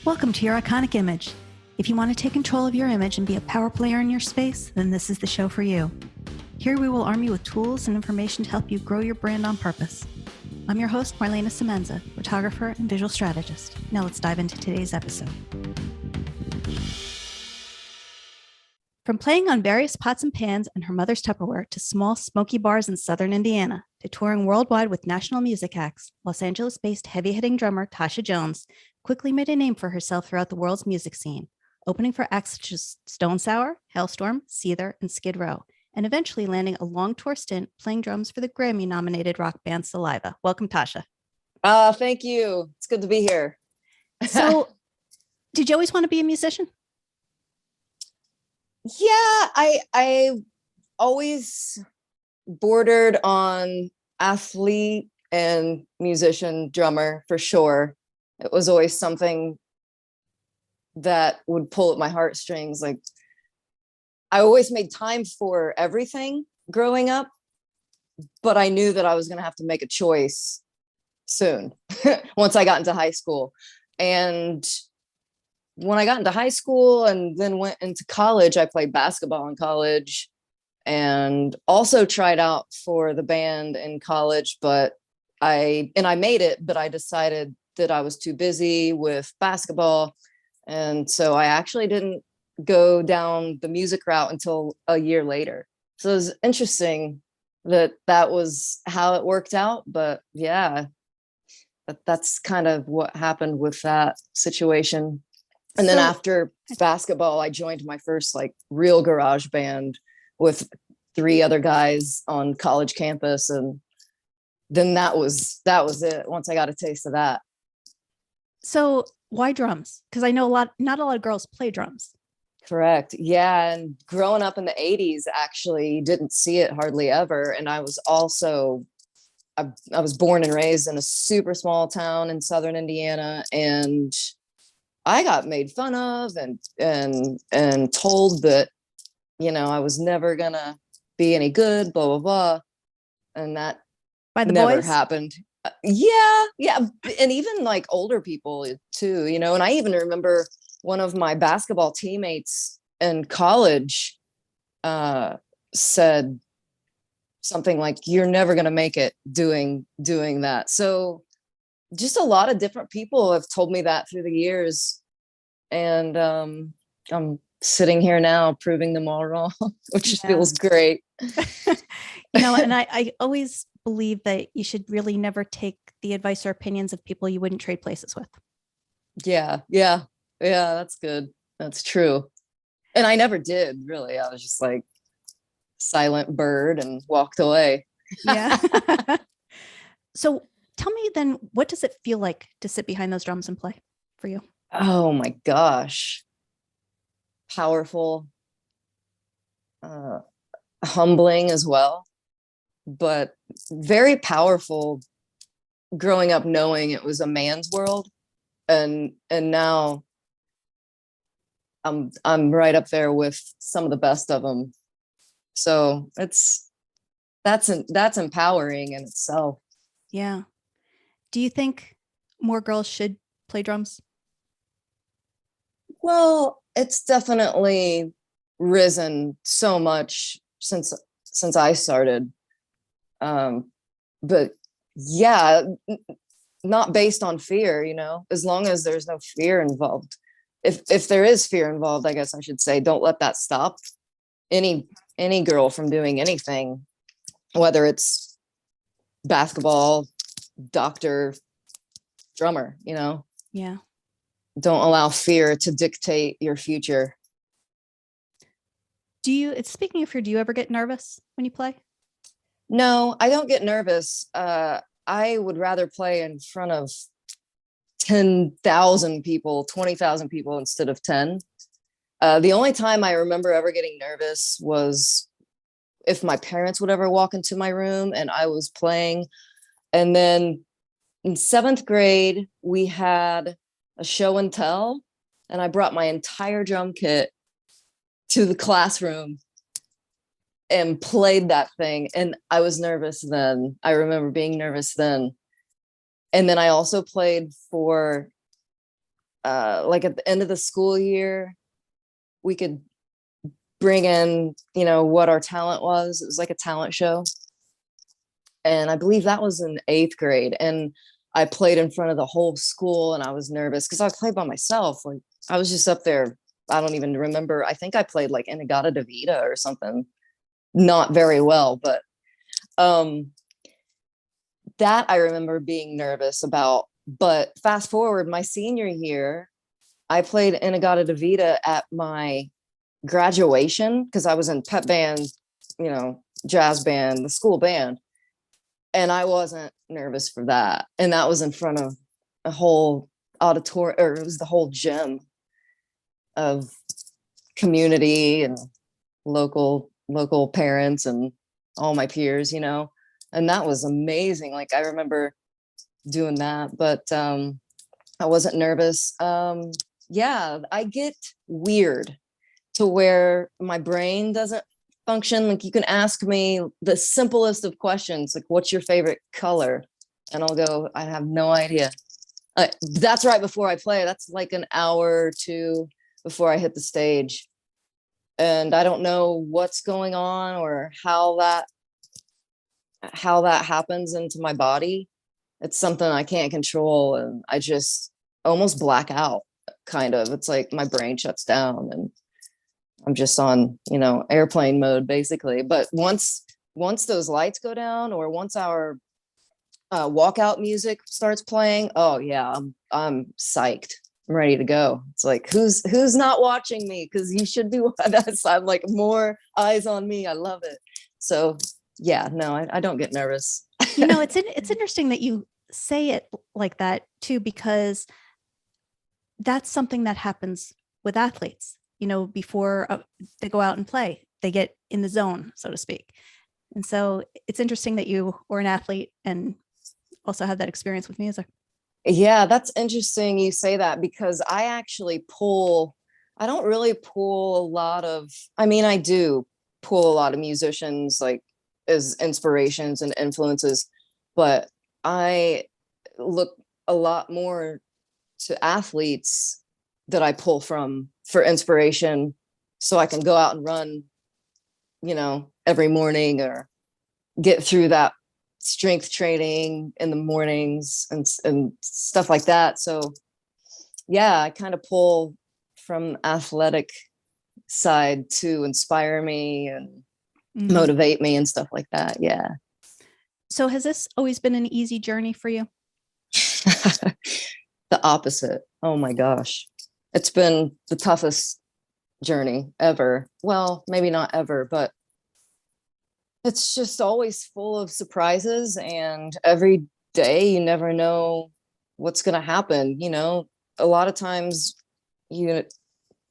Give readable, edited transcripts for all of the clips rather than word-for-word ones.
Welcome to your iconic image. If you want to take control of your image and be a power player in your space, then this is the show for you. Here we will arm you with tools and information to help you grow your brand on purpose. I'm your host, Marlena Semenza, photographer and visual strategist. Now let's dive into today's episode. From playing on various pots and pans and her mother's Tupperware to small smoky bars in southern Indiana to touring worldwide with national music acts, Los Angeles-based heavy-hitting drummer Tosha Jones quickly made a name for herself throughout the world's music scene, opening for acts such as Stone Sour, Hailstorm, Seether, and Skid Row, and eventually landing a long tour stint playing drums for the Grammy-nominated rock band Saliva. Welcome, Tosha. Thank you. It's good to be here. So, did you always want to be a musician? Yeah, I always bordered on athlete and musician, drummer for sure. It was always something that would pull at my heartstrings. Like, I always made time for everything growing up, but I knew that I was going to have to make a choice soon once I got into high school. And when I got into high school and then went into college, I played basketball in college and also tried out for the band in college, but I made it, but I decided that I was too busy with basketball. And so I actually didn't go down the music route until a year later. So it was interesting that was how it worked out. But yeah, that's kind of what happened with that situation. And then after basketball, I joined my first like real garage band with 3 other guys on college campus. And then that was it. Once I got a taste of that. So why drums? Because I know not a lot of girls play drums. Correct. Yeah. And growing up in the 80s, actually didn't see it hardly ever. And I was also, I was born and raised in a super small town in southern Indiana. And I got made fun of and told that, I was never gonna be any good, blah, blah, blah. And that By the never boys? happened. Yeah. And even like older people too, and I even remember one of my basketball teammates in college said something like, "You're never going to make it doing that." So just a lot of different people have told me that through the years. And I'm sitting here now proving them all wrong, which feels great. And I always believe that you should really never take the advice or opinions of people you wouldn't trade places with. Yeah, that's good. That's true. And I never did, really. I was just like silent bird and walked away. Yeah. So tell me then, what does it feel like to sit behind those drums and play for you? Oh my gosh. Powerful, humbling as well, but very powerful growing up knowing it was a man's world. And now I'm right up there with some of the best of them. So that's empowering in itself. Yeah. Do you think more girls should play drums? Well, it's definitely risen so much since I started. But yeah, not based on fear, as long as there's no fear involved. If there is fear involved, I guess I should say, don't let that stop any girl from doing anything, whether it's basketball, doctor, drummer, Yeah. Don't allow fear to dictate your future. Speaking of fear, do you ever get nervous when you play? No, I don't get nervous. I would rather play in front of 10,000 people, 20,000 people instead of 10. The only time I remember ever getting nervous was if my parents would ever walk into my room and I was playing. And then in 7th grade, we had a show and tell, and I brought my entire drum kit to the classroom and played that thing. And I was nervous then. I remember being nervous then. And then I also played for like at the end of the school year, we could bring in, you know, what our talent was. It was like a talent show. And I believe that was in 8th grade. And I played in front of the whole school and I was nervous because I played by myself. Like I was just up there. I don't even remember. I think I played like Inagata Davida or something. Not very well, but um that I remember being nervous about. But fast forward my senior year, I played Inagata Davida at my graduation because I was in pep band, you know, jazz band, the school band. And I wasn't nervous for that. And that was in front of a whole auditorium, or it was the whole gym of community and local parents and all my peers, you know. And that was amazing. Like I remember doing that, but I wasn't nervous. Yeah, I get weird to where my brain doesn't function. Like you can ask me the simplest of questions, like what's your favorite color? And I'll go, I have no idea. That's right before I play. That's like an hour or two before I hit the stage. And I don't know what's going on or how that happens into my body. It's something I can't control, and I just almost black out, kind of. It's like my brain shuts down and I'm just on, you know, airplane mode basically. But once those lights go down, or once our walkout music starts playing, oh yeah, I'm psyched. I'm ready to go. It's like who's not watching me? Because you should be. That's I'm like more eyes on me. I love it. So yeah, no, I don't get nervous. You know, it's interesting that you say it like that too, because that's something that happens with athletes. You know, before they go out and play, they get in the zone, so to speak. And so it's interesting that you were an athlete and also had that experience with music. Yeah, that's interesting you say that, because I don't really pull a lot of, I mean, I do pull a lot of musicians like as inspirations and influences, but I look a lot more to athletes that I pull from for inspiration so I can go out and run, you know, every morning, or get through that strength training in the mornings and stuff like that. So yeah, I kind of pull from athletic side to inspire me and Mhm. motivate me and stuff like that. Yeah. So has this always been an easy journey for you? The opposite. Oh my gosh. It's been the toughest journey ever. Well, maybe not ever, but it's just always full of surprises, and every day you never know what's going to happen. You know, a lot of times you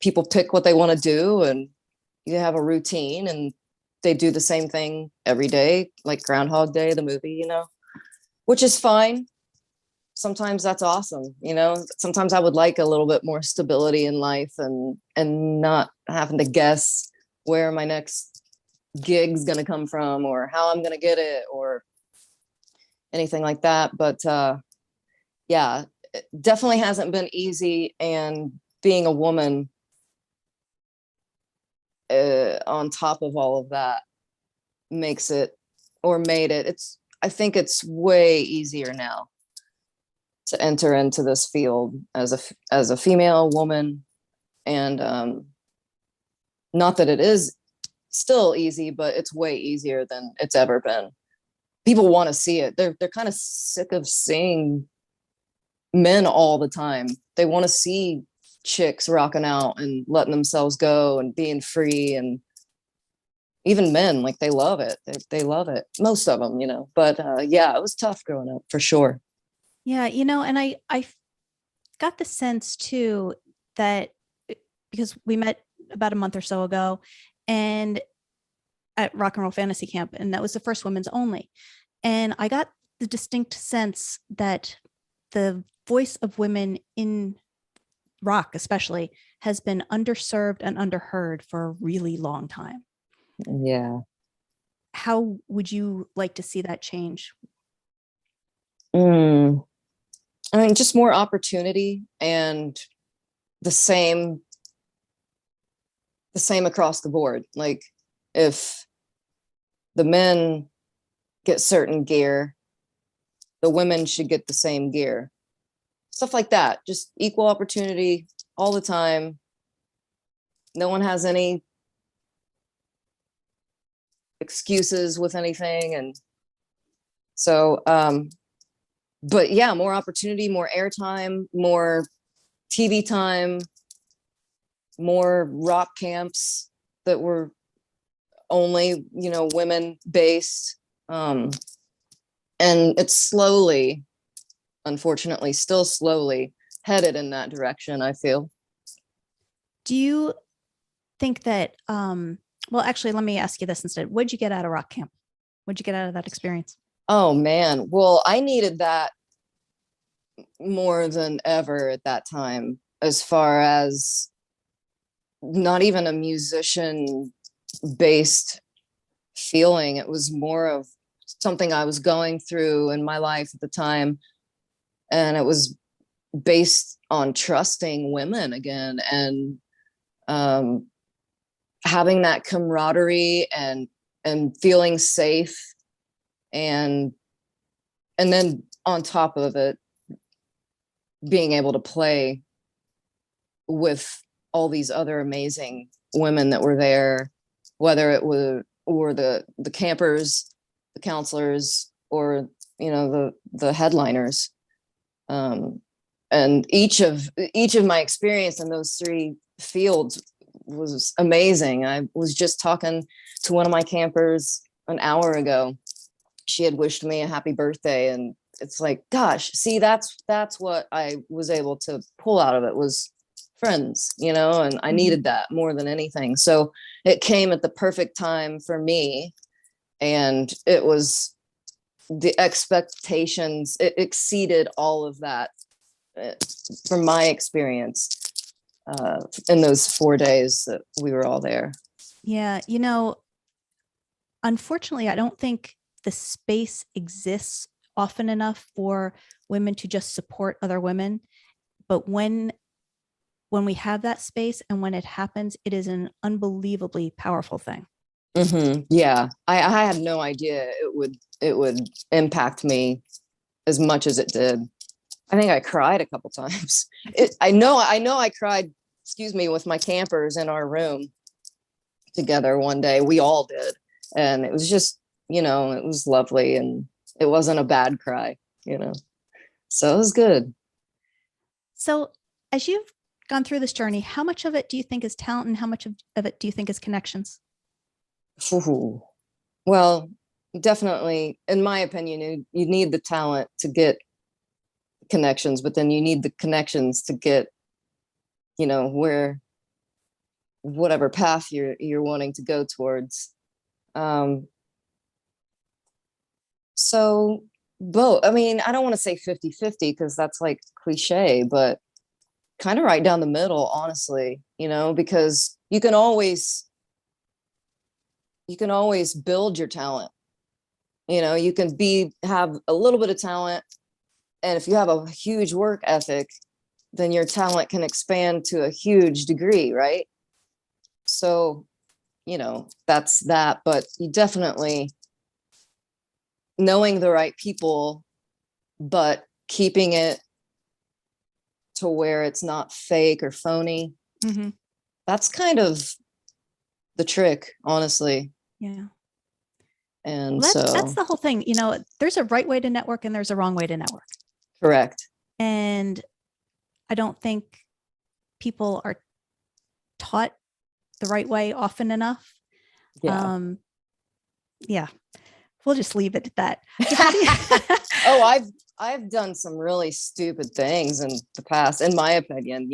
people pick what they want to do, and you have a routine, and they do the same thing every day, like Groundhog Day, the movie, you know, which is fine. Sometimes that's awesome, you know. Sometimes I would like a little bit more stability in life, and not having to guess where my next gig's going to come from, or how I'm going to get it, or anything like that. But yeah, it definitely hasn't been easy. And being a woman, on top of all of that, makes it, or made it, I think it's way easier now to enter into this field as a female woman. And not that it is still easy, but it's way easier than it's ever been. People want to see it. They're kind of sick of seeing men all the time. They want to see chicks rocking out and letting themselves go and being free. And even men, like, they love it. They love it, most of them, you know. But yeah, it was tough growing up, for sure. Yeah, you know, and I got the sense too that because we met about a month or so ago and at Rock and Roll Fantasy Camp, and that was the first women's only. And I got the distinct sense that the voice of women in rock, especially, has been underserved and underheard for a really long time. Yeah. How would you like to see that change? Mm. I mean, just more opportunity, and the same across the board. Like if the men get certain gear, the women should get the same gear. Stuff like that. Just equal opportunity all the time. No one has any excuses with anything. And so, but yeah, more opportunity, more airtime, more TV time, more rock camps that were only, women based. And it's slowly, unfortunately, still slowly headed in that direction, I feel. Do you think that, well, actually, let me ask you this instead. What did you get out of rock camp? What did you get out of that experience? Oh man. Well, I needed that more than ever at that time, as far as not even a musician based feeling. It was more of something I was going through in my life at the time. And it was based on trusting women again, and having that camaraderie and feeling safe, and then on top of it, being able to play with all these other amazing women that were there, whether it were the campers, the counselors, or the headliners. And each of my experience in those three fields was amazing. I was just talking to one of my campers an hour ago. She had wished me a happy birthday, and it's like, gosh, see, that's what I was able to pull out of it, was friends, and I needed that more than anything. So it came at the perfect time for me, and it was the expectations, it exceeded all of that from my experience in those 4 days that we were all there. Yeah. Unfortunately, I don't think the space exists often enough for women to just support other women. But when we have that space and when it happens, it is an unbelievably powerful thing. Mm-hmm. Yeah. I had no idea it would impact me as much as it did. I think I cried a couple times. I know I cried, with my campers in our room together one day. We all did. And it was just, it was lovely, and it wasn't a bad cry, so it was good. So as you've gone through this journey, how much of it do you think is talent and how much of it do you think is connections? Ooh. Well, definitely, in my opinion, you need the talent to get connections, but then you need the connections to get, where, whatever path you're wanting to go towards. So both, I mean, I don't want to say 50-50 because that's like cliche, but kind of right down the middle, honestly, because you can always build your talent. You can have a little bit of talent, and if you have a huge work ethic, then your talent can expand to a huge degree, right? So, that's that. But you definitely knowing the right people, but keeping it to where it's not fake or phony. Mm-hmm. That's kind of the trick, honestly. Yeah. And Well, so that's the whole thing. There's a right way to network and there's a wrong way to network. correct. And I don't think people are taught the right way often enough. Yeah. Yeah. We'll just leave it at that. Oh, I've done some really stupid things in the past, in my opinion,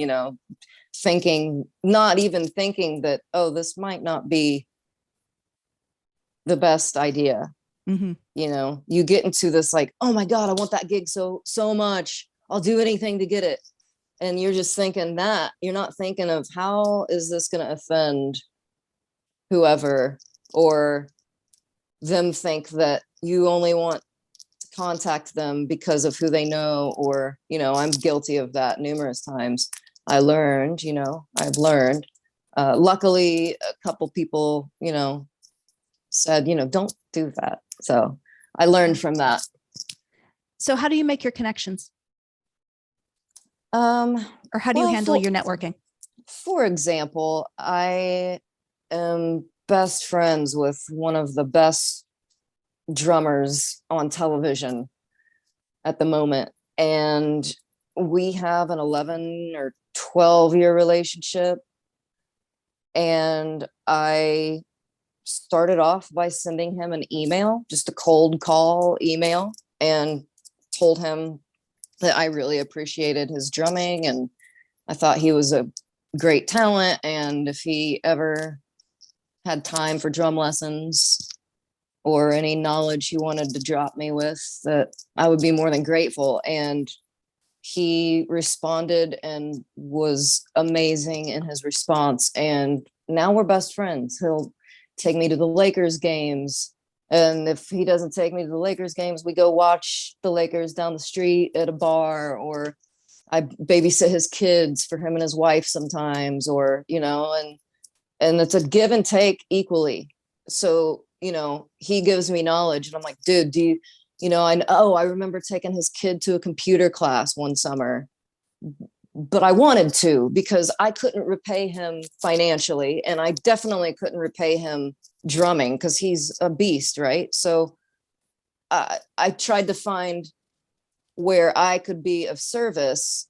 not even thinking that, oh, this might not be the best idea. Mm-hmm. You get into this like, oh my God, I want that gig so much. I'll do anything to get it. And you're just thinking that. You're not thinking of how is this going to offend whoever, or them think that you only want to contact them because of who they know, or I'm guilty of that numerous times. I learned, I've learned. Luckily, a couple people, said, don't do that. So I learned from that. So how do you make your connections? Um, Or how do you handle your networking? For example, I am best friends with one of the best drummers on television at the moment. And we have an 11 or 12-year relationship. And I started off by sending him an email, just a cold call email, and told him that I really appreciated his drumming and I thought he was a great talent. And if he ever had time for drum lessons or any knowledge he wanted to drop me with, that I would be more than grateful. And he responded and was amazing in his response. And now we're best friends. He'll take me to the Lakers games. And if he doesn't take me to the Lakers games, we go watch the Lakers down the street at a bar, or I babysit his kids for him and his wife sometimes, or, and it's a give and take equally. So, he gives me knowledge and I'm like, dude, I remember taking his kid to a computer class one summer, but I wanted to because I couldn't repay him financially. And I definitely couldn't repay him drumming because he's a beast. Right. So I tried to find where I could be of service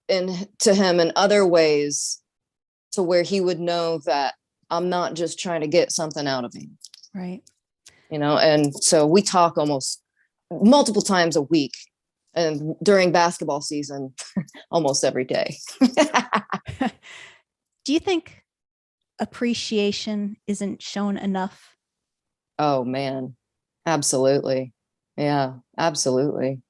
to him in other ways, to where he would know that I'm not just trying to get something out of him. Right. And so we talk almost multiple times a week, and during basketball season, almost every day. Do you think appreciation isn't shown enough? Oh man, absolutely. Yeah, absolutely.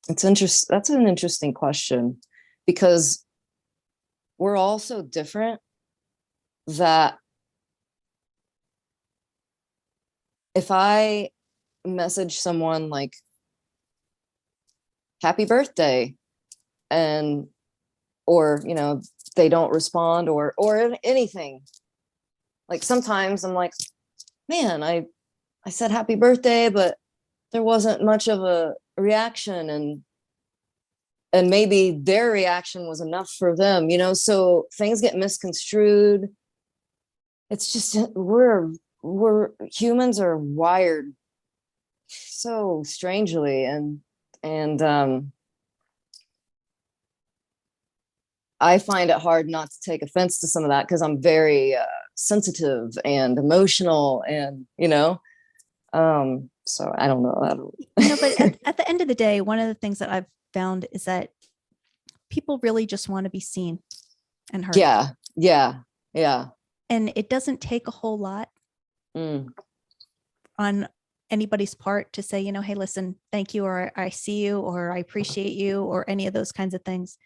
It's interesting. That's an interesting question, because we're all so different that if I message someone like happy birthday and or they don't respond or anything, like sometimes I'm like, man, I said happy birthday, but there wasn't much of a reaction, and maybe their reaction was enough for them, so things get misconstrued. It's just we're humans are wired so strangely, and I find it hard not to take offense to some of that because I'm very sensitive and emotional, and so I don't know. But at the end of the day, one of the things that I've found is that people really just want to be seen and heard. Yeah. And it doesn't take a whole lot on anybody's part to say, hey, listen, thank you, or I see you, or I appreciate you, or any of those kinds of things.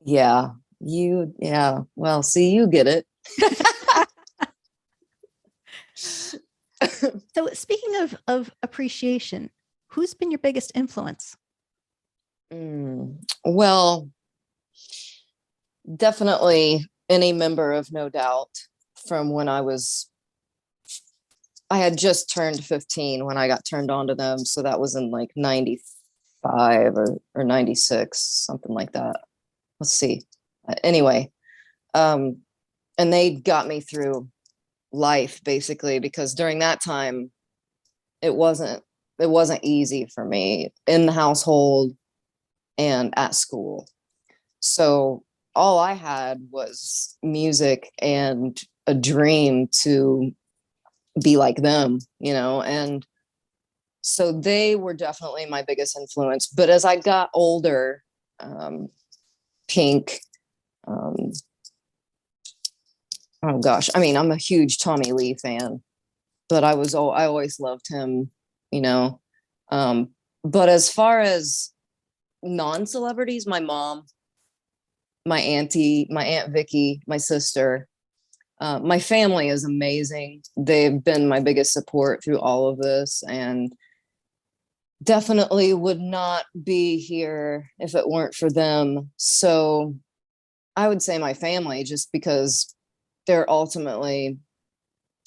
Yeah. Well, see, you get it. So speaking of appreciation, who's been your biggest influence? Well, definitely any member of No Doubt, from when I had just turned 15 when I got turned on to them. So that was in like 95 or 96, something like that. Let's see. Anyway, and they got me through life basically, because during that time it wasn't easy for me in the household and at school. So all I had was music and a dream to be like them, and so they were definitely my biggest influence. But as I got older, Pink, oh gosh, I mean, I'm a huge Tommy Lee fan, but I always loved him, but as far as non-celebrities, my mom, my auntie, my Aunt Vicky, my sister, my family is amazing. They've been my biggest support through all of this. And definitely would not be here if it weren't for them. So I would say my family, just because they're ultimately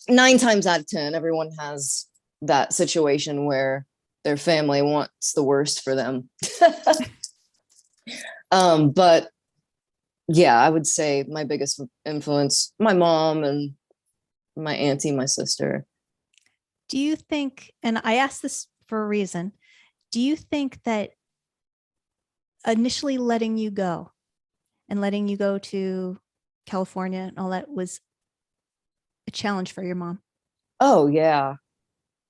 9 times out of 10, everyone has that situation where their family wants the worst for them. But yeah, I would say my biggest influence, my mom and my auntie, my sister. Do you think, and I asked this for a reason, do you think that initially letting you go to California and all that was a challenge for your mom? Oh yeah.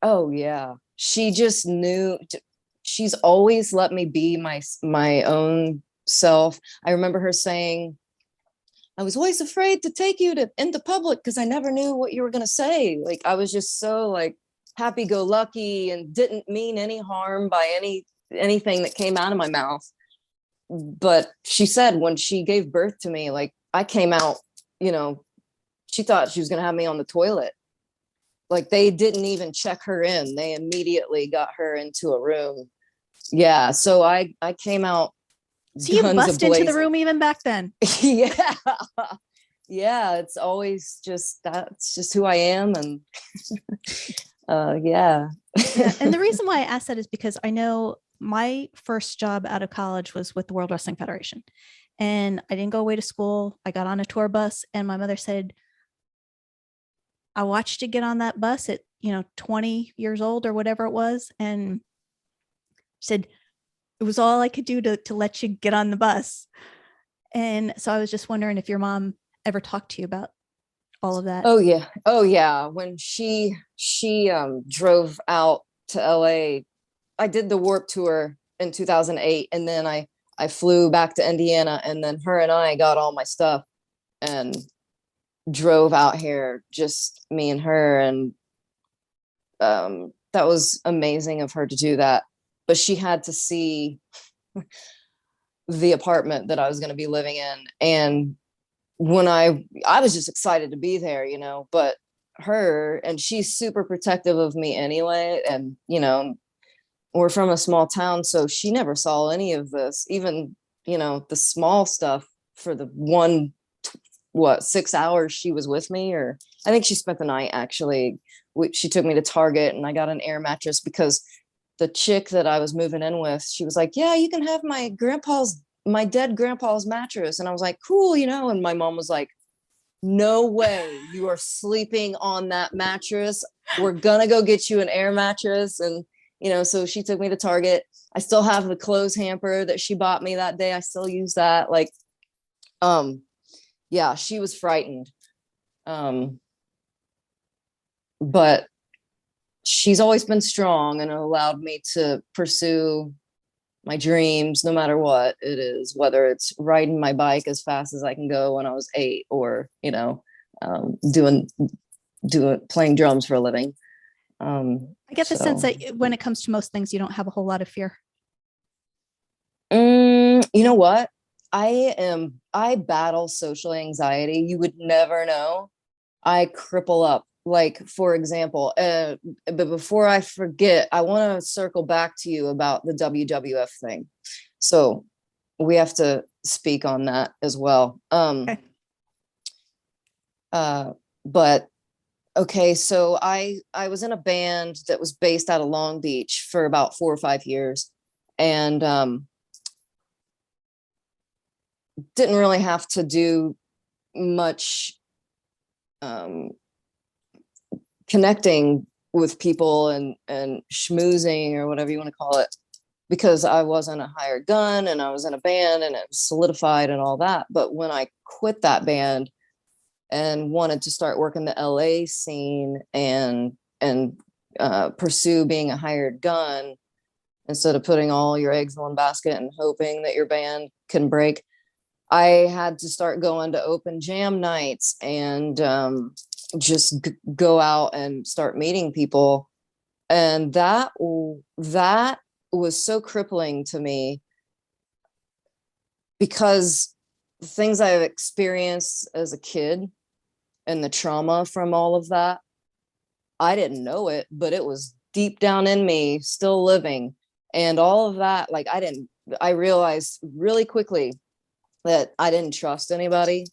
Oh yeah. She just knew. She's always let me be my own self. I remember her saying, I was always afraid to take you to into public because I never knew what you were gonna say. Like I was just so like happy go lucky and didn't mean any harm by anything that came out of my mouth. But she said when she gave birth to me, like I came out, you know, she thought she was gonna have me on the toilet. Like they didn't even check her in. They immediately got her into a room. Yeah. So I came out So you guns a bust into the blazing. room even back then. Yeah. Yeah. It's always just that's just who I am. And yeah. Yeah. And the reason why I asked that is because I know my first job out of college was with the World Wrestling Federation. And I didn't go away to school. I got on a tour bus, and my mother said, I watched you get on that bus at, 20 years old or whatever it was. And said, it was all I could do to let you get on the bus. And so I was just wondering if your mom ever talked to you about all of that. Oh yeah. Oh yeah. When she drove out to LA, I did the Warp Tour in 2008, and then I flew back to Indiana, and then her and I got all my stuff and drove out here, just me and her. And that was amazing of her to do that. But she had to see the apartment that I was going to be living in. And when I was just excited to be there, but her, and she's super protective of me anyway. And, we're from a small town, so she never saw any of this, even, the small stuff for the 6 hours she was with me. Or I think she spent the night actually. She took me to Target and I got an air mattress because the chick that I was moving in with, she was like, yeah, you can have my dead grandpa's mattress. And I was like, cool, and my mom was like, no way you are sleeping on that mattress. We're gonna go get you an air mattress. And so she took me to Target. I still have the clothes hamper that she bought me that day. I still use that. Like, yeah, she was frightened. Um, but she's always been strong and allowed me to pursue my dreams no matter what it is, whether it's riding my bike as fast as I can go when I was 8, or doing playing drums for a living. I get the sense So that when it comes to most things, you don't have a whole lot of fear. you know what, I battle social anxiety. You would never know. I cripple up. Like, for example, but before I forget, I want to circle back to you about the WWF thing. So we have to speak on that as well. Okay. But okay, so I was in a band that was based out of Long Beach for about 4 or 5 years, and didn't really have to do much um, connecting with people and schmoozing or whatever you want to call it, because I wasn't a hired gun and I was in a band and it was solidified and all that. But when I quit that band and wanted to start working the LA scene and pursue being a hired gun instead of putting all your eggs in one basket and hoping that your band can break, I had to start going to open jam nights and just go out and start meeting people. And that was so crippling to me, because the things I've experienced as a kid and the trauma from all of that, I didn't know it, but it was deep down in me, still living. And all of that, like I realized really quickly that I didn't trust anybody,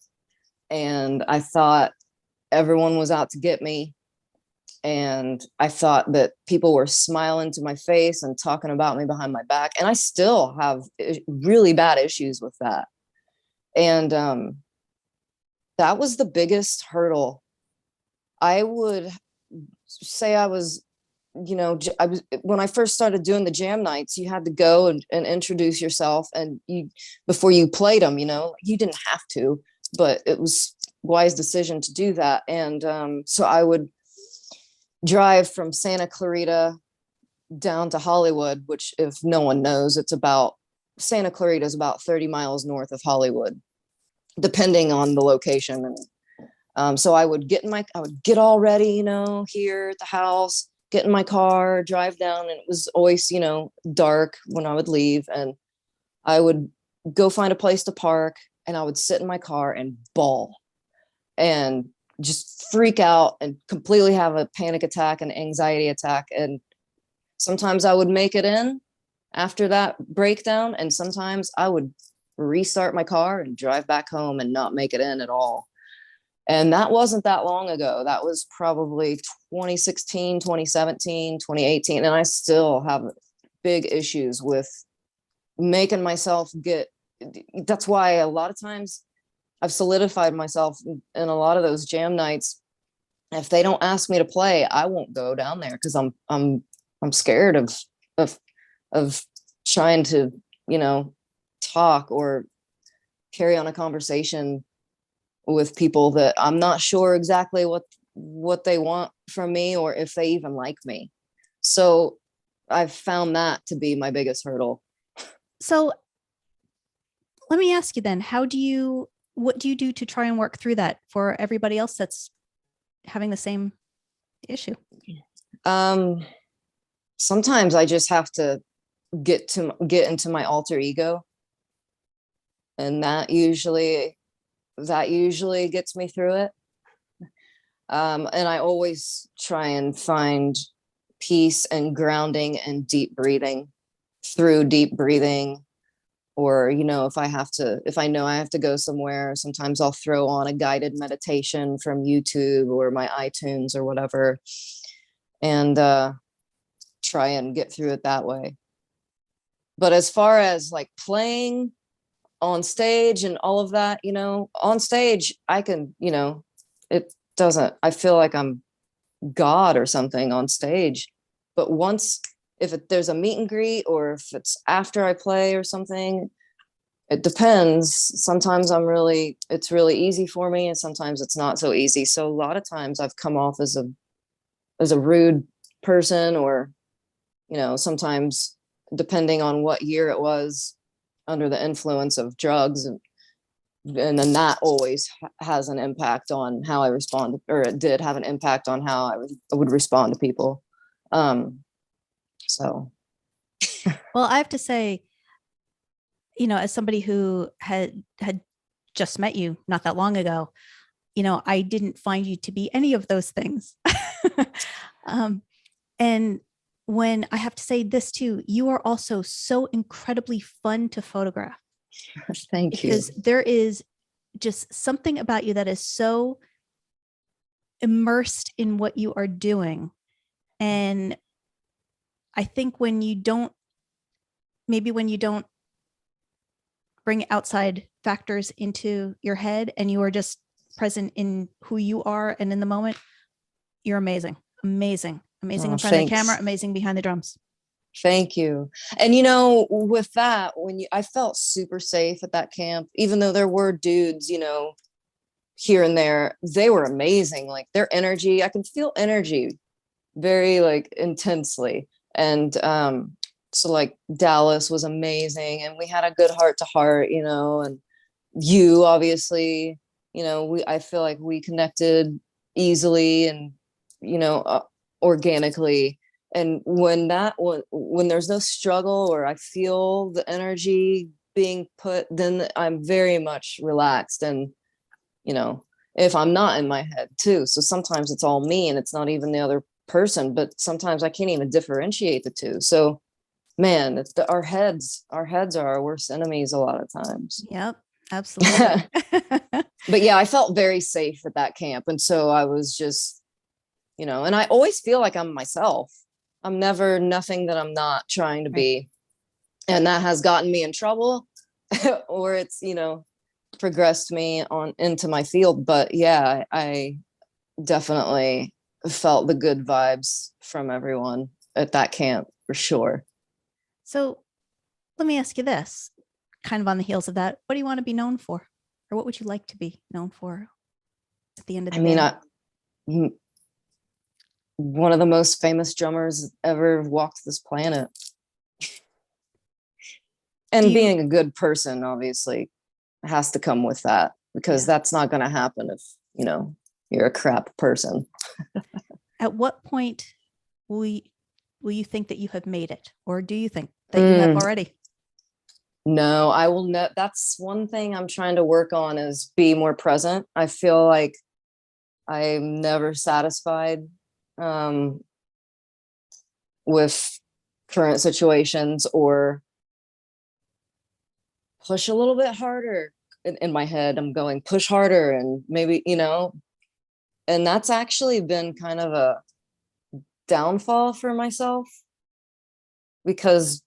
and I thought everyone was out to get me. And I thought that people were smiling to my face and talking about me behind my back. And I still have really bad issues with that. And that was the biggest hurdle. I would say I was, I was, when I first started doing the jam nights, you had to go and introduce yourself, and before you played them, you didn't have to, but it was wise decision to do that. And so I would drive from Santa Clarita down to Hollywood, which, if no one knows, Santa Clarita is about 30 miles north of Hollywood, depending on the location. And so I would get all ready, here at the house, get in my car, drive down, and it was always, dark when I would leave, and I would go find a place to park, and I would sit in my car and bawl and just freak out and completely have a panic attack and anxiety attack. And sometimes I would make it in after that breakdown, and sometimes I would restart my car and drive back home and not make it in at all. And that wasn't that long ago. That was probably 2016, 2017, 2018. And I still have big issues with making myself that's why a lot of times I've solidified myself in a lot of those jam nights. If they don't ask me to play, I won't go down there, because I'm scared of trying to, talk or carry on a conversation with people that I'm not sure exactly what they want from me, or if they even like me. So I've found that to be my biggest hurdle. So let me ask you then, what do you do to try and work through that for everybody else that's having the same issue? Sometimes I just have to get into my alter ego, and that usually gets me through it. And I always try and find peace and grounding and deep breathing, or if I know I have to go somewhere, sometimes I'll throw on a guided meditation from YouTube or my iTunes or whatever, and try and get through it that way. But as far as like playing on stage and all of that, on stage, I can, I feel like I'm God or something on stage. But if there's a meet and greet, or if it's after I play or something, it depends. Sometimes it's really easy for me, and sometimes it's not so easy. So a lot of times I've come off as a rude person, or, sometimes, depending on what year it was, under the influence of drugs, and then that always has an impact on how I respond, or it did have an impact on how I would respond to people. So, well, I have to say, as somebody who had just met you not that long ago, I didn't find you to be any of those things. And when I have to say this too, you are also so incredibly fun to photograph. Thank you. Because there is just something about you that is so immersed in what you are doing. And I think when you don't bring outside factors into your head, and you are just present in who you are and in the moment, you're amazing in front of the camera, amazing behind the drums. Thank you. And with that, I felt super safe at that camp, even though there were dudes, here and there. They were amazing. Like, their energy, I can feel energy very, like, intensely. And so, like, Dallas was amazing, and we had a good heart to heart, and you obviously, I feel like we connected easily and, organically. And when there's no struggle, or I feel the energy being put, then I'm very much relaxed. And, if I'm not in my head too. So sometimes it's all me, and it's not even the other person, but sometimes I can't even differentiate the two. So man, our heads are our worst enemies a lot of times. Yep, absolutely. But yeah, I felt very safe at that camp. And so I was just, and I always feel like I'm myself. I'm never nothing that I'm not trying to Right. be. And that has gotten me in trouble or it's, progressed me on into my field. But yeah, I definitely felt the good vibes from everyone at that camp for sure. So let me ask you this, kind of on the heels of that. What do you want to be known for? Or what would you like to be known for at the end of I the mean, day? One of the most famous drummers ever walked this planet. And being a good person, obviously, has to come with that, because that's not going to happen if, you're a crap person. At what point will you think that you have made it? Or do you think that you have already? No, I will not. That's one thing I'm trying to work on, is be more present. I feel like I'm never satisfied with current situations, or push a little bit harder. In my head, I'm going push harder, and maybe, and that's actually been kind of a downfall for myself, because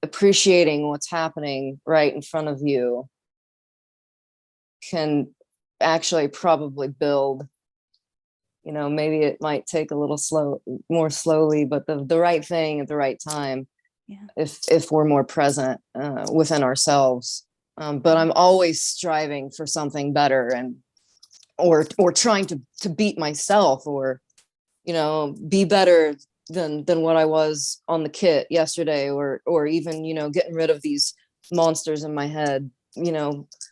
appreciating what's happening right in front of you can actually probably build, maybe it might take a little more slowly, but the right thing at the right time. Yeah. If we're more present within ourselves. But I'm always striving for something better, and or trying to beat myself, or be better than what I was on the kit yesterday, or even getting rid of these monsters in my head.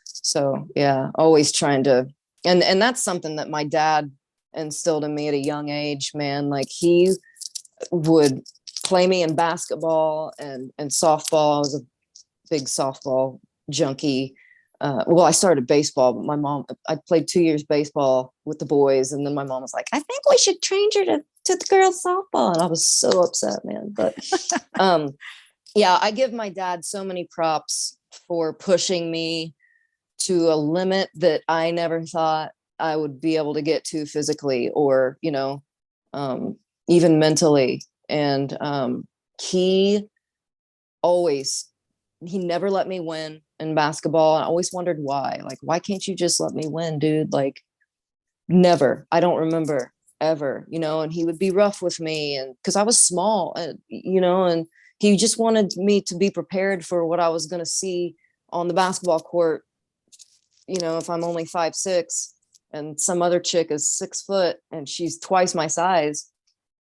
So yeah, always trying to, and that's something that my dad instilled in me at a young age, man. Like, he would play me in basketball and softball. I was a big softball junkie. Well, I started baseball, but I played 2 years baseball with the boys. And then my mom was like, I think we should change her to the girls softball. And I was so upset, man. But yeah, I give my dad so many props for pushing me to a limit that I never thought I would be able to get to physically, or, even mentally. And he never let me win in basketball. I always wondered why. Like, why can't you just let me win, dude? Like, never. I don't remember ever, and he would be rough with me, and because I was small, and he just wanted me to be prepared for what I was going to see on the basketball court. If I'm only 5'6" and some other chick is 6 foot and she's twice my size,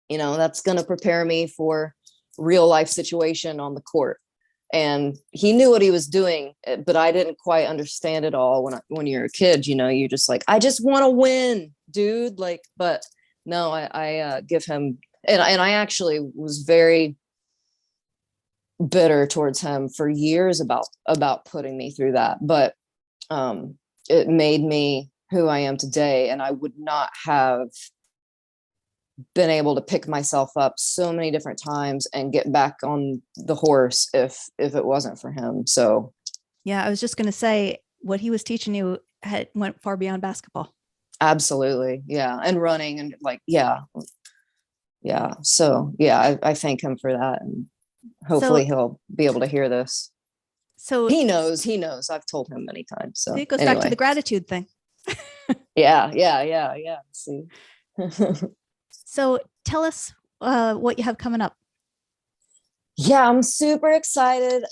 that's going to prepare me for real life situation on the court. And he knew what he was doing, but I didn't quite understand it all. When you're a kid, you're just like, I just want to win, dude. Like, but no, I give him, and I actually was very bitter towards him for years about putting me through that. But it made me who I am today. And I would not have been able to pick myself up so many different times and get back on the horse if it wasn't for him. So yeah, I was just going to say, what he was teaching you went far beyond basketball. Absolutely. Yeah. And running, and like, yeah. So yeah, I thank him for that, and hopefully he'll be able to hear this. So he knows I've told him many times. So it goes back to the gratitude thing. Yeah. See. So tell us what you have coming up. Yeah, I'm super excited.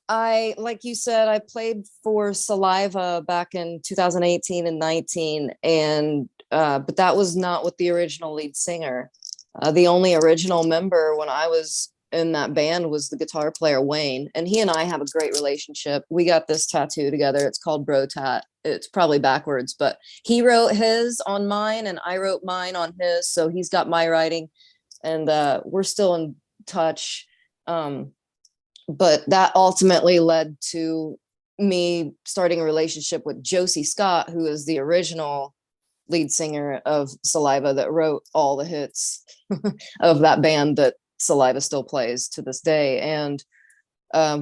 Like you said, I played for Saliva back in 2018 and 19, and but that was not with the original lead singer. The only original member when I was in that band was the guitar player Wayne, and he and I have a great relationship. We got this tattoo together. It's called Bro Tat. It's probably backwards, but he wrote his on mine and I wrote mine on his. So he's got my writing, and we're still in touch. But that ultimately led to me starting a relationship with Josie Scott, who is the original lead singer of Saliva, that wrote all the hits of that band that Saliva still plays to this day. And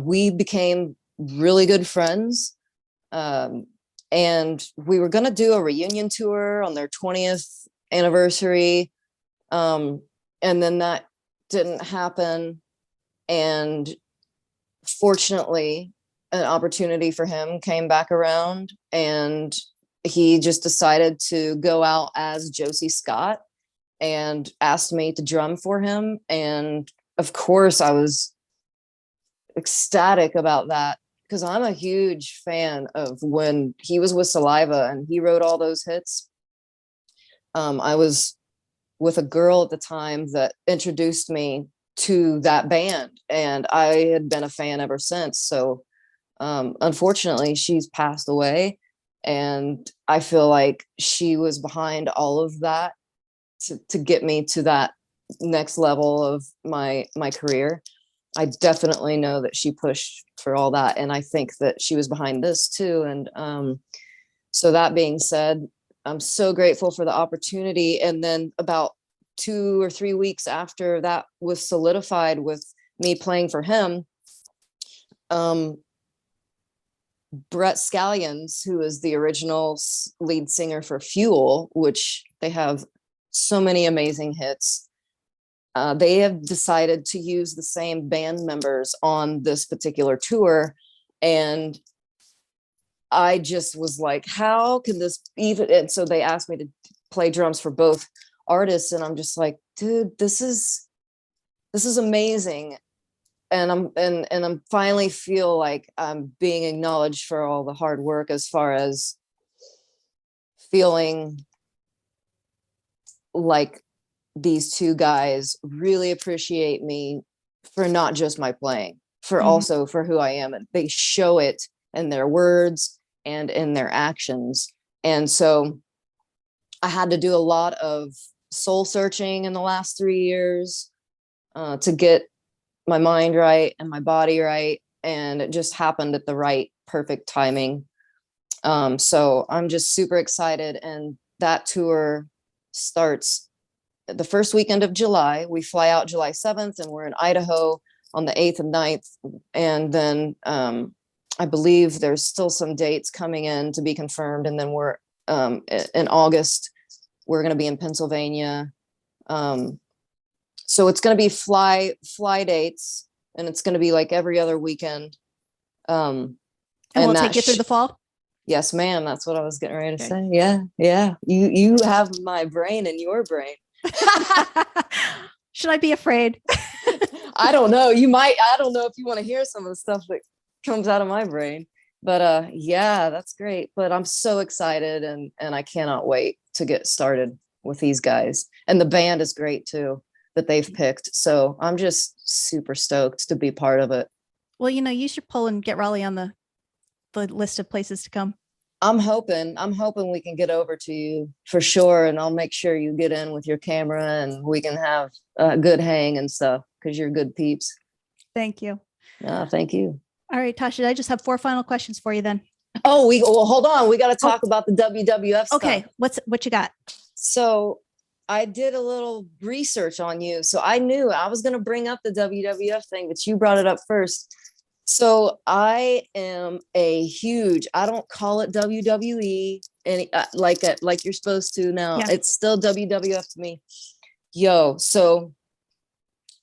we became really good friends. And we were going to do a reunion tour on their 20th anniversary. And then that didn't happen. And fortunately, an opportunity for him came back around, and he just decided to go out as Josie Scott and asked me to drum for him. And of course, I was ecstatic about that, because I'm a huge fan of when he was with Saliva and he wrote all those hits. I was with a girl at the time that introduced me to that band, and I had been a fan ever since. So unfortunately, she's passed away, and I feel like she was behind all of that to get me to that next level of my career. I definitely know that she pushed for all that, and I think that she was behind this too. And so that being said, I'm so grateful for the opportunity. And then about 2 or 3 weeks after that was solidified with me playing for him, Brett Scallions, who is the original lead singer for Fuel, which they have so many amazing hits, they have decided to use the same band members on this particular tour. And I just was like, how can this even? And so they asked me to play drums for both artists. And I'm just like, dude, this is amazing. And I'm finally feel like I'm being acknowledged for all the hard work, as far as feeling like these two guys really appreciate me for not just my playing, for also for who I am. And they show it in their words and in their actions. And so I had to do a lot of soul searching in the last 3 years to get my mind right and my body right. And it just happened at the right, perfect timing. So I'm just super excited. And that tour starts the first weekend of July. We fly out July 7th, and we're in Idaho on the 8th and 9th. And then I believe there's still some dates coming in to be confirmed. And then we're in August, we're going to be in Pennsylvania. So it's going to be fly dates, and it's going to be like every other weekend. And we'll take you through the fall. Yes, ma'am. That's what I was getting ready to say. Yeah. Yeah. You have my brain in your brain. Should I be afraid? I don't know. You might. I don't know if you want to hear some of the stuff that comes out of my brain, but yeah, that's great. But I'm so excited, and I cannot wait to get started with these guys. And the band is great too that they've picked. So I'm just super stoked to be part of it. Well, you should pull and get Raleigh on the list of places to come. I'm hoping we can get over to you for sure. And I'll make sure you get in with your camera and we can have a good hang and stuff, because you're good peeps. Thank you. Thank you. All right, Tosha, I just have 4 final questions for you then. Oh, well, hold on. We got to talk about the WWF stuff. Okay. What you got? So I did a little research on you. So I knew I was going to bring up the WWF thing, but you brought it up first. So I am a huge, I don't call it WWE any like you're supposed to now. Yeah. It's still WWF to me. So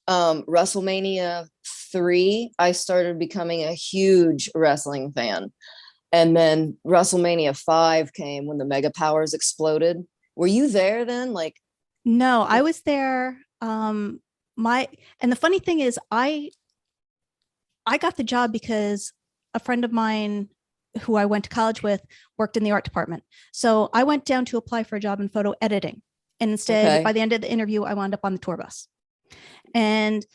WrestleMania 3, I started becoming a huge wrestling fan. And then WrestleMania 5 came when the Mega Powers exploded. Were you there then? No, I was there. And the funny thing is I got the job because a friend of mine who I went to college with worked in the art department. So I went down to apply for a job in photo editing. And instead, by the end of the interview, I wound up on the tour bus. And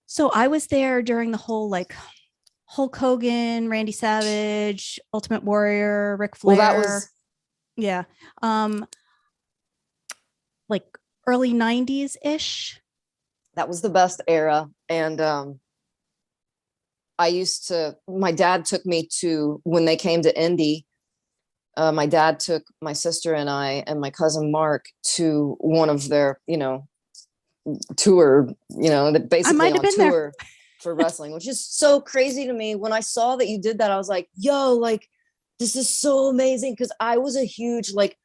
so I was there during the whole Hulk Hogan, Randy Savage, Ultimate Warrior, Ric Flair. Well, that was... Yeah. Early 90s ish. That was the best era. And my dad took me to, when they came to Indy, my dad took my sister and I and my cousin Mark to one of their, tour, that I basically might have on been there. tour for wrestling, which is so crazy to me. When I saw that you did that, I was like, yo, like, this is so amazing. Cause I was a huge, like,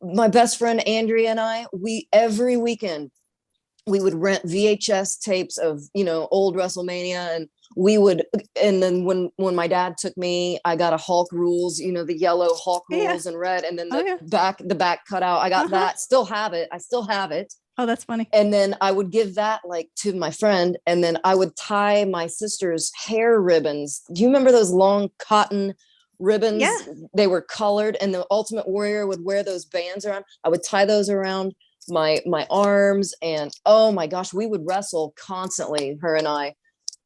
my best friend Andrea and I, every weekend we would rent VHS tapes of, old WrestleMania, and then when my dad took me, I got a Hulk Rules, the yellow Hulk Yeah. Rules in red, and then Oh, yeah. the back cut out. I got that, still have it. I still have it. Oh, that's funny. And then I would give that like to my friend, and then I would tie my sister's hair ribbons. Do you remember those long cotton ribbons? Yeah. They were colored, and the Ultimate Warrior would wear those bands around. I would tie those around my arms, and oh my gosh, we would wrestle constantly, her and I.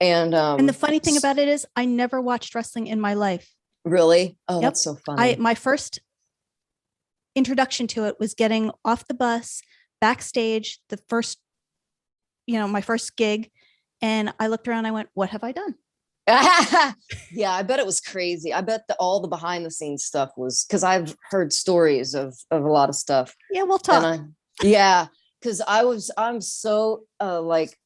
And the funny thing about it is I never watched wrestling in my life. Really? Oh, Yep. That's so funny. My first introduction to it was getting off the bus backstage, the first, my first gig. And I looked around, I went, what have I done? Yeah, I bet it was crazy. I bet all the behind the scenes stuff was, because I've heard stories of a lot of stuff. Yeah, we'll talk. Yeah, because I'm so like,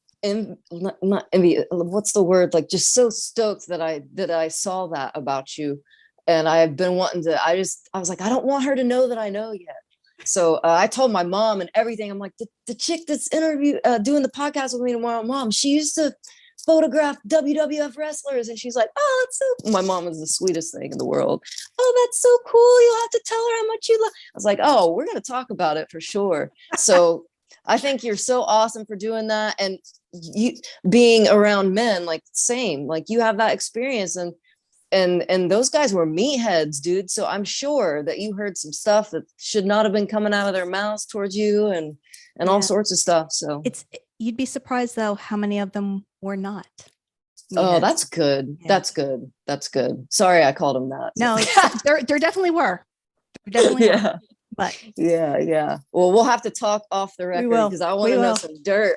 not envy, what's the word, like, just so stoked that I saw that about you. And I've been wanting to, I was like, I don't want her to know that I know yet. So I told my mom and everything. I'm like, the chick that's doing the podcast with me tomorrow, Mom, she used to photograph WWF wrestlers. And she's like, oh, that's so, my mom is the sweetest thing in the world. Oh, that's so cool. You'll have to tell her how much you love. I was like, oh, we're going to talk about it for sure. So I think you're so awesome for doing that. And you being around men, like, same, like, you have that experience, and those guys were meatheads, dude. So I'm sure that you heard some stuff that should not have been coming out of their mouths towards you, and all sorts of stuff. So you'd be surprised though how many of them were not. Oh, that's good. Yeah. That's good. Sorry, I called them that. No, there definitely were. There definitely were. But yeah. Well, we'll have to talk off the record, because I want to know some dirt.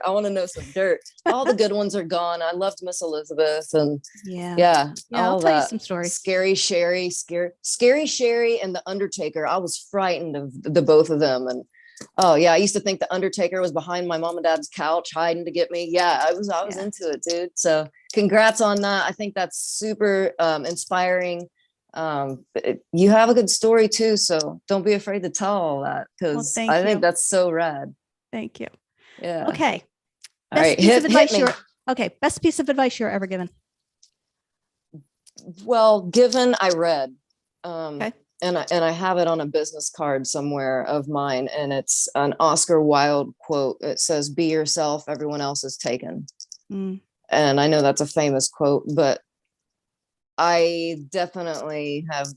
All the good ones are gone. I loved Miss Elizabeth, and I'll tell you some stories. Scary Sherry, and the Undertaker. I was frightened of the both of them, and oh yeah, I used to think the Undertaker was behind my mom and dad's couch hiding to get me. Yeah, I was into it, dude. So congrats on that. I think that's super inspiring. You have a good story too, so don't be afraid to tell all that, because I think that's so rad. Thank you. Yeah. Okay. All right. Best piece of advice you're ever given. Well, given, I read, okay. And I have it on a business card somewhere of mine, and it's an Oscar Wilde quote. It says, "Be yourself, everyone else is taken." And I know that's a famous quote, but I definitely have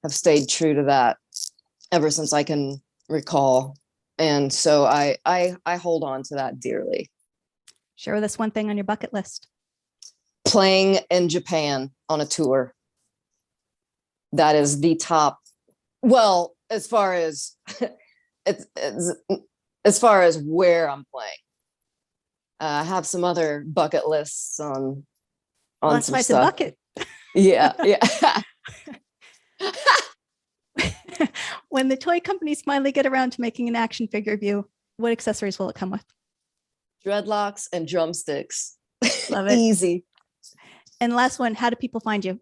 stayed true to that ever since I can recall. And so I hold on to that dearly. Share with us one thing on your bucket list. Playing in Japan on a tour. That is the top. Well, as far as as far as where I'm playing, I have some other bucket lists on that's some why stuff. It's a bucket. Yeah. When the toy companies finally get around to making an action figure of you, what accessories will it come with? Dreadlocks and drumsticks. Love it. Easy. And last one, how do people find you?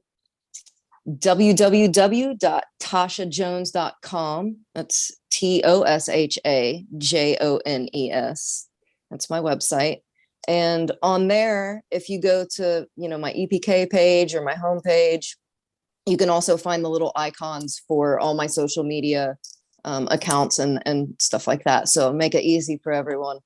www.toshajones.com. That's TOSHAJONES. That's my website. And on there, if you go to, my EPK page or my homepage, you can also find the little icons for all my social media accounts and stuff like that. So make it easy for everyone.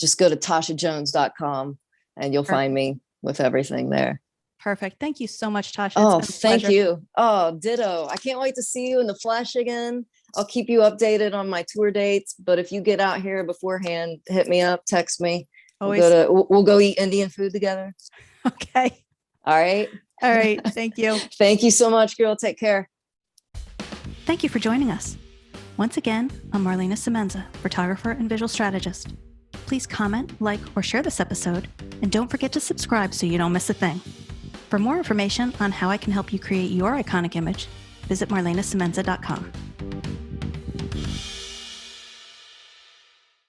Just go to toshajones.com and you'll find me with everything there. Perfect. Thank you so much, Tosha. Oh, thank you. Oh, ditto. I can't wait to see you in the flesh again. I'll keep you updated on my tour dates. But if you get out here beforehand, hit me up, text me. Always. We'll go eat Indian food together. Okay. All right. All right. Thank you. Thank you so much, girl. Take care. Thank you for joining us. Once again, I'm Marlena Semenza, photographer and visual strategist. Please comment, like, or share this episode, and don't forget to subscribe so you don't miss a thing. For more information on how I can help you create your iconic image, visit marlenasemenza.com.